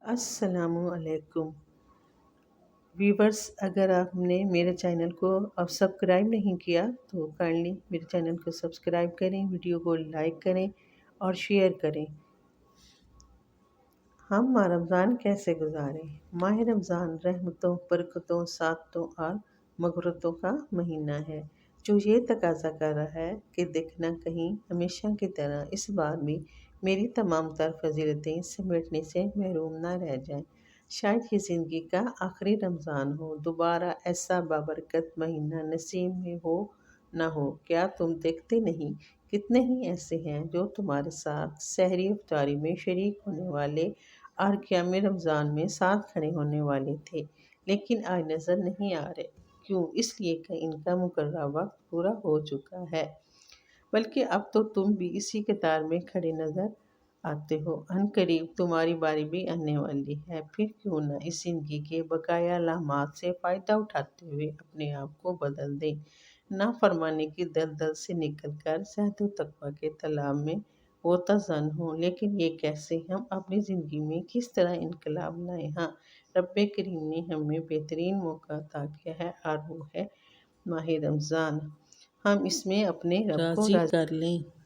السلام علیکم ویورز، اگر آپ نے میرے چینل کو اب سبسکرائب نہیں کیا تو کائنڈلی میرے چینل کو سبسکرائب کریں، ویڈیو کو لائک کریں اور شیئر کریں۔ ہم ماہ رمضان کیسے گزاریں؟ ماہ رمضان رحمتوں، برکتوں، سعادتوں اور مغفرتوں کا مہینہ ہے، جو یہ تقاضا کر رہا ہے کہ دیکھنا کہیں ہمیشہ کی طرح اس بار بھی میری تمام تر فضیلتیں سمیٹنے سے محروم نہ رہ جائیں۔ شاید یہ زندگی کا آخری رمضان ہو، دوبارہ ایسا بابرکت مہینہ نصیب میں ہو نہ ہو۔ کیا تم دیکھتے نہیں کتنے ہی ایسے ہیں جو تمہارے ساتھ سحری افطاری میں شریک ہونے والے اور قیام رمضان میں ساتھ کھڑے ہونے والے تھے، لیکن آج نظر نہیں آ رہے۔ کیوں؟ اس لیے کہ ان کا مقررہ وقت پورا ہو چکا ہے، بلکہ اب تو تم بھی اسی قطار میں کھڑے نظر آتے ہو۔ عنقریب تمہاری باری بھی آنے والی ہے، پھر کیوں نہ اس زندگی کے بقایا لمحات سے فائدہ اٹھاتے ہوئے اپنے آپ کو بدل دیں۔ نافرمانی کی دلدل سے نکل کر صحت و تقویٰ کے تالاب میں غوطہ ہوں۔ لیکن یہ کیسے؟ ہم اپنی زندگی میں کس طرح انقلاب لائیں؟ ہاں، رب کریم نے ہمیں بہترین موقع عطا کیا ہے اور وہ ہے ماہ رمضان۔ ہم اس میں اپنے رب کو راضی کر لیں۔